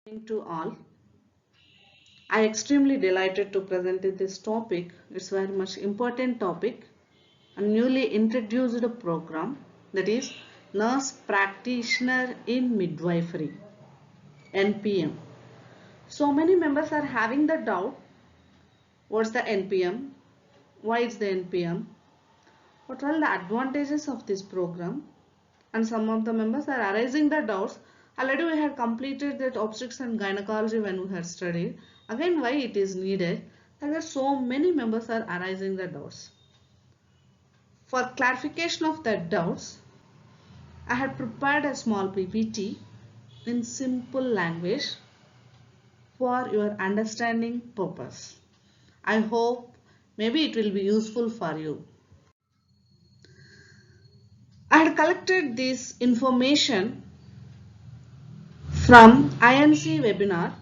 Evening to all. I extremely delighted to present this topic. It's very much important topic. A newly introduced program, that is Nurse Practitioner in Midwifery, NPM. So many members are having the doubt, what's the NPM? Why it's the NPM? What are the advantages of this program? And some of the members are arising the doubts. Already we had completed that obstetrics and gynecology when we had studied. Again, why it is needed? There are so many members are arising the doubts. For clarification of the doubts, I had prepared a small PPT in simple language for your understanding purpose. I hope maybe it will be useful for you. I had collected this information from IMC webinar.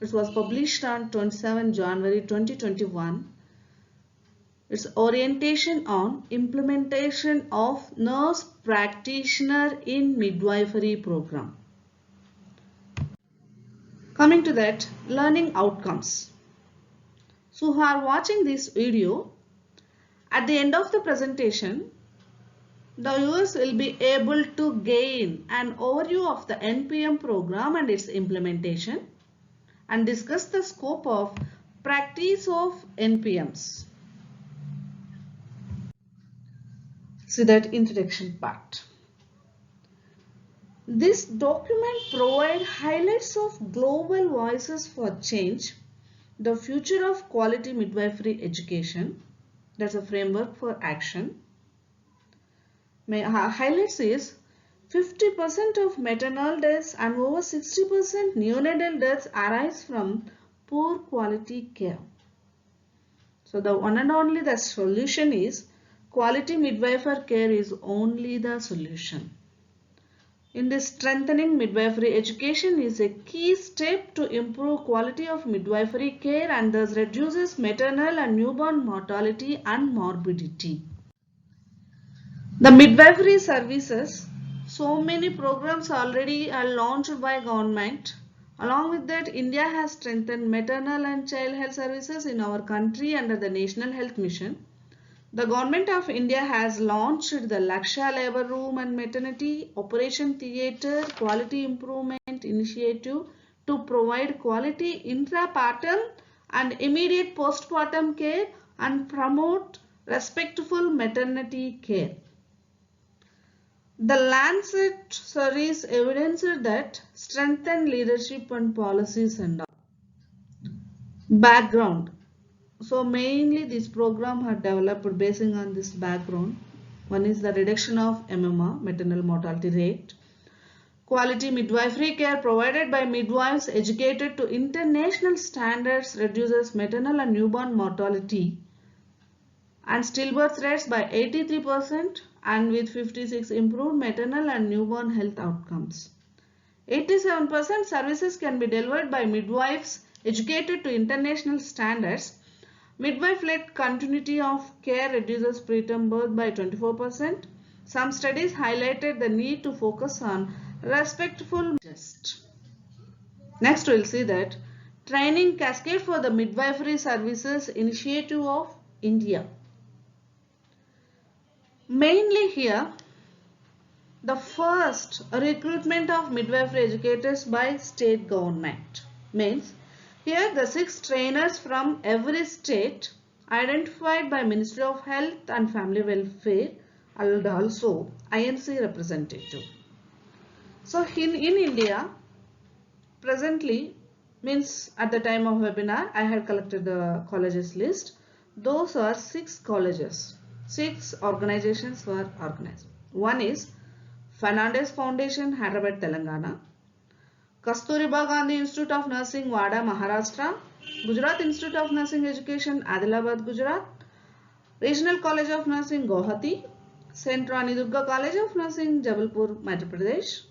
It was published on 27 January 2021. It's orientation on implementation of nurse practitioner in midwifery program. Coming to that, learning outcomes. So who are watching this video, at the end of the presentation, the viewers will be able to gain an overview of the NPM program and its implementation and discuss the scope of practice of NPMs. See that introduction part. This document provides highlights of global voices for change, the future of quality midwifery education. That's a framework for action. Highlights is 50% of maternal deaths and over 60% neonatal deaths arise from poor quality care. So the one and only the solution is quality midwifery care is only the solution. In this, strengthening midwifery education is a key step to improve quality of midwifery care and thus reduces maternal and newborn mortality and morbidity. The midwifery services, so many programs already are launched by government. Along with that, India has strengthened maternal and child health services in our country under the National Health Mission. The Government of India has launched the Lakshya Labour Room and Maternity Operation Theatre Quality Improvement Initiative to provide quality intrapartum and immediate postpartum care and promote respectful maternity care. The Lancet series evidenced that strengthened leadership and policies and background. So mainly this program had developed basing on this background. One is the reduction of MMR, maternal mortality rate. Quality midwifery care provided by midwives educated to international standards reduces maternal and newborn mortality and stillbirth rates by 83% and with 56 improved maternal and newborn health outcomes. 87% services can be delivered by midwives educated to international standards. Midwife-led continuity of care reduces preterm birth by 24%. Some studies highlighted the need to focus on respectful gest. Next, we'll see that training cascade for the midwifery services initiative of India. Mainly here, the first recruitment of midwifery educators by state government means here the 6 trainers from every state identified by Ministry of Health and Family Welfare and also IMC representative. So in India, presently means at the time of webinar, I had collected the colleges list. Those are 6 colleges. 6 organizations were organized. One is Fernandez Foundation, Hyderabad, Telangana. Kasturiba Gandhi Institute of Nursing, Wada, Maharashtra. Gujarat Institute of Nursing Education, Adilabad, Gujarat. Regional College of Nursing, Guwahati. St. Rani Durga College of Nursing, Jabalpur, Madhya Pradesh.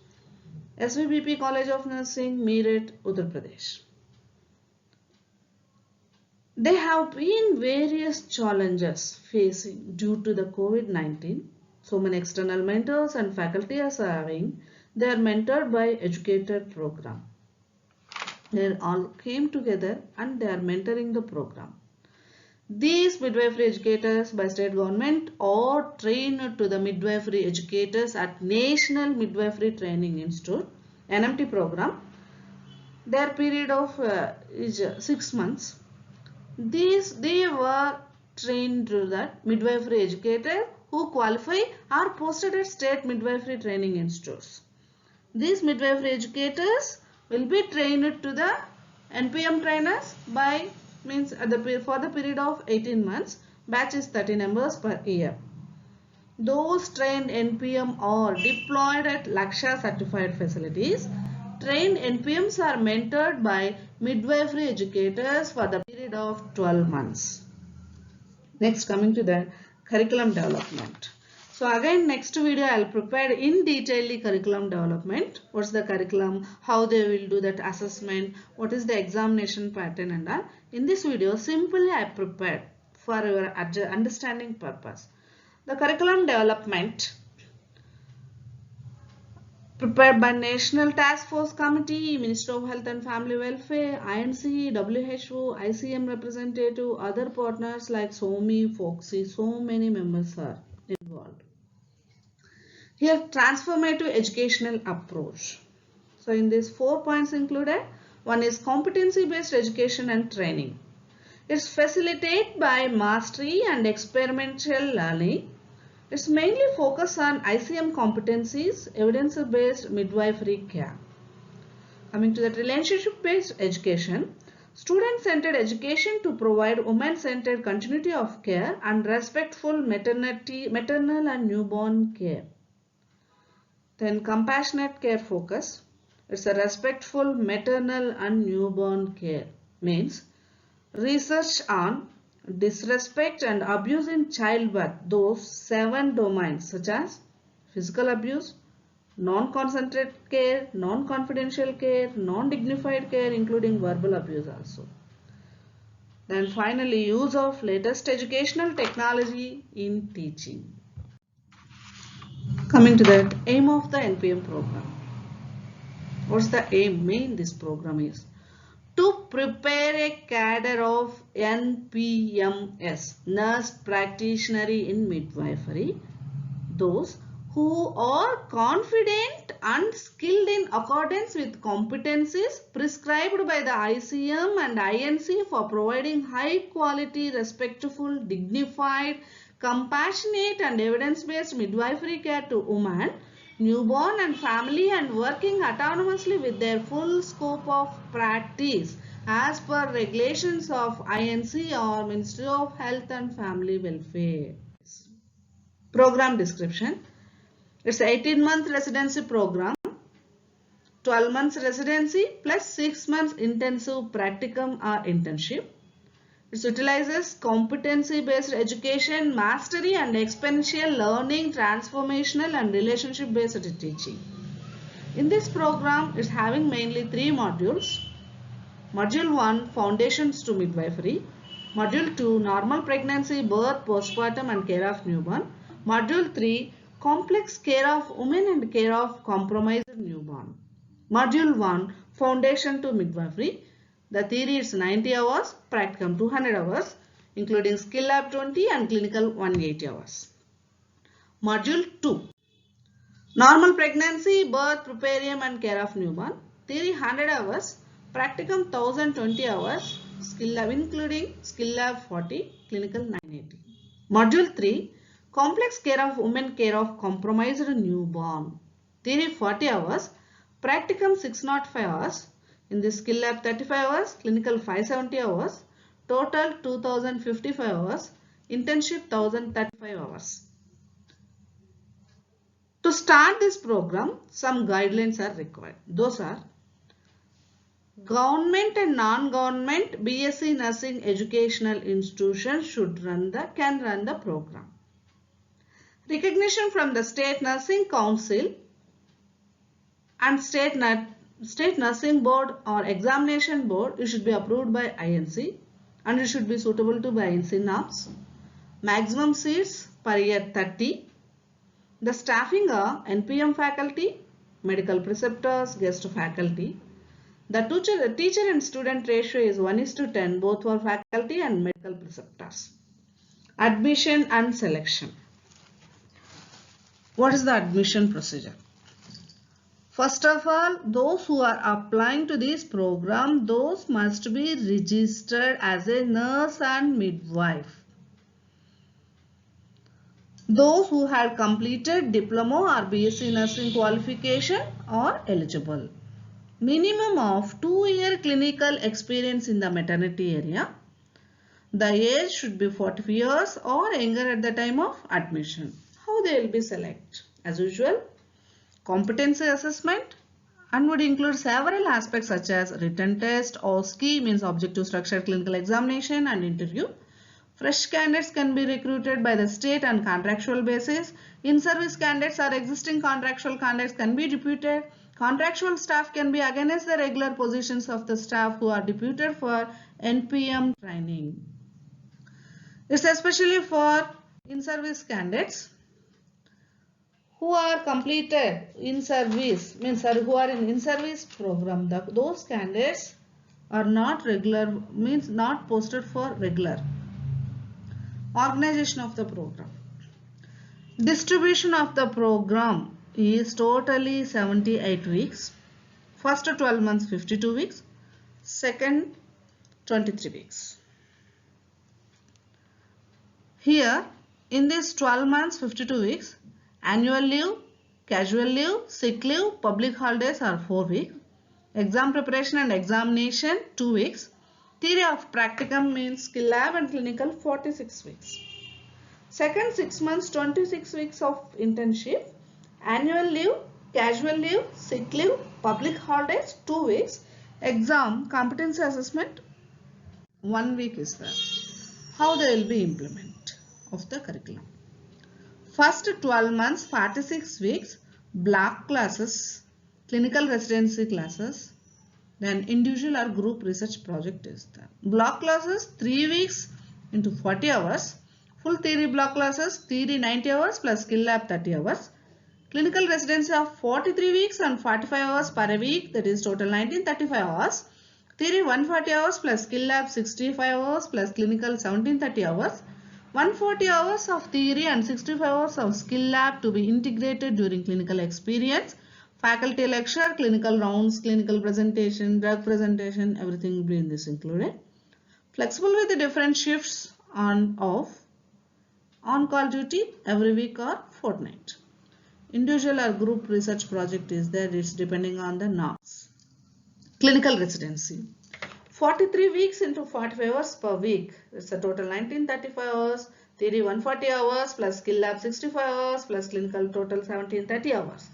SVBP College of Nursing, Meerut, Uttar Pradesh. There have been various challenges facing due to the COVID-19. So many external mentors and faculty are serving. They are mentored by educator program. They all came together and they are mentoring the program. These midwifery educators by state government are trained to the midwifery educators at National Midwifery Training Institute NMT program. Their period of is 6 months. They were trained to that midwifery educator who qualify are posted at state midwifery training institutes. These midwifery educators will be trained to the NPM trainers by means for the period of 18 months. Batch is 30 members per year. Those trained NPM are deployed at Lakshya certified facilities. Trained NPMs are mentored by midwifery educators for the period of 12 months. Next, coming to the curriculum development. So again, next video I will prepare in detail the curriculum development. What's the curriculum, how they will do that assessment, what is the examination pattern and all. In this video, simply I prepared for your understanding purpose. The curriculum development prepared by National Task Force Committee, Ministry of Health and Family Welfare, INC, WHO, ICM representative, other partners like SOMI, FOXI, so many members are involved. Here, transformative educational approach. So, in these 4 points included, one is competency-based education and training. It's facilitated by mastery and experiential learning. It's mainly focused on ICM competencies, evidence-based midwifery care. Coming to the relationship-based education, student-centered education to provide women-centered continuity of care and respectful maternal and newborn care. Then compassionate care focus. It's a respectful maternal and newborn care. Means research on disrespect and abuse in childbirth. Those 7 domains such as physical abuse, non-concentrated care, non-confidential care, non-dignified care including verbal abuse also. Then finally, use of latest educational technology in teaching. Coming to that, aim of the NPM program. What's the aim? Main this program is to prepare a cadre of NPMS, nurse practitioner in midwifery, those who are confident and skilled in accordance with competencies prescribed by the ICM and INC for providing high quality, respectful, dignified, compassionate and evidence-based midwifery care to women, newborn and family, and working autonomously with their full scope of practice as per regulations of INC or Ministry of Health and Family Welfare. Program description. It's 18-month residency program, 12 months residency plus 6 months intensive practicum or internship. It utilizes competency-based education, mastery and experiential learning, transformational and relationship-based teaching. In this program, it's having mainly 3 modules. Module 1, Foundations to Midwifery. Module 2, Normal Pregnancy, Birth, Postpartum and Care of Newborn. Module 3, Complex Care of Women and Care of Compromised Newborn. Module 1, Foundation to Midwifery. The theory is 90 hours, practicum 200 hours, including skill lab 20 and clinical 180 hours. Module 2, Normal Pregnancy, Birth, Preparium and Care of Newborn. Theory 100 hours, practicum 1020 hours, skill lab including skill lab 40, clinical 980. Module 3, Complex Care of Women, Care of Compromised Newborn. Theory 40 hours, practicum 605 hours. In this skill lab 35 hours, clinical 570 hours, total 2055 hours, internship 1035 hours. To start this program, some guidelines are required. Those are government and non-government BSc nursing educational institutions can run the program. Recognition from the State Nursing Council and State Nursing Board or Examination Board, it should be approved by INC and it should be suitable to by INC norms. Maximum seats per year 30. The staffing are NPM faculty, medical preceptors, guest faculty. The teacher and student ratio is 1:10, both for faculty and medical preceptors. Admission and selection. What is the admission procedure? First of all, those who are applying to this program, those must be registered as a nurse and midwife. Those who have completed diploma or BSc nursing qualification are eligible. Minimum of 2-year clinical experience in the maternity area. The age should be 40 years or younger at the time of admission. How they will be selected? As usual, competency assessment and would include several aspects such as written test, OSCE means objective structured clinical examination and interview. Fresh candidates can be recruited by the state on contractual basis. In-service candidates or existing contractual candidates can be deputed. Contractual staff can be against the regular positions of the staff who are deputed for NPM training. It's especially for in-service candidates who are completed in service, means who are in service program. Those candidates are not regular, means not posted for regular. Organization of the program. Distribution of the program is totally 78 weeks. First 12 months 52 weeks. Second 23 weeks. Here in this 12 months 52 weeks, annual leave, casual leave, sick leave, public holidays are 4 weeks. Exam preparation and examination 2 weeks. Theory of practicum means skill lab and clinical 46 weeks. Second 6 months 26 weeks of internship. Annual leave, casual leave, sick leave, public holidays 2 weeks. Exam competency assessment 1 week is there. How they will be implement of the curriculum. First 12 months 46 weeks block classes, clinical residency classes, then individual or group research project is there. Block classes 3 weeks into 40 hours. Full theory block classes, theory 90 hours plus skill lab 30 hours. Clinical residency of 43 weeks and 45 hours per week, that is total 1935 hours. Theory 140 hours plus skill lab 65 hours plus clinical 1730 hours. 140 hours of theory and 65 hours of skill lab to be integrated during clinical experience. Faculty lecture, clinical rounds, clinical presentation, drug presentation, everything will be in this included. Flexible with the different shifts on off. On call duty every week or fortnight. Individual or group research project is there, it's depending on the norms. Clinical residency. 43 weeks into 45 hours per week. It's a total 1935 hours. Theory 140 hours plus skill lab 65 hours plus clinical total 1730 hours.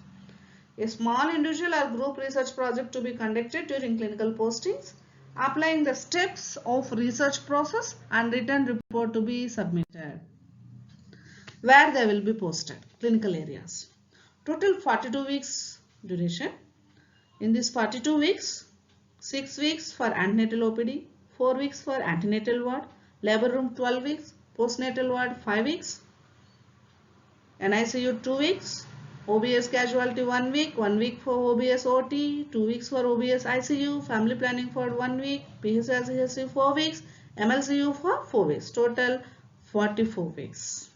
A small individual or group research project to be conducted during clinical postings, applying the steps of research process and written report to be submitted. Where they will be posted, clinical areas. Total 42 weeks duration. In this 42 weeks, 6 weeks for antenatal OPD, 4 weeks for antenatal ward, labor room 12 weeks, postnatal ward 5 weeks, NICU 2 weeks, OBS casualty 1 week, 1 week for OBS OT, 2 weeks for OBS ICU, family planning for 1 week, PHC 4 weeks, MLCU for 4 weeks, total 44 weeks.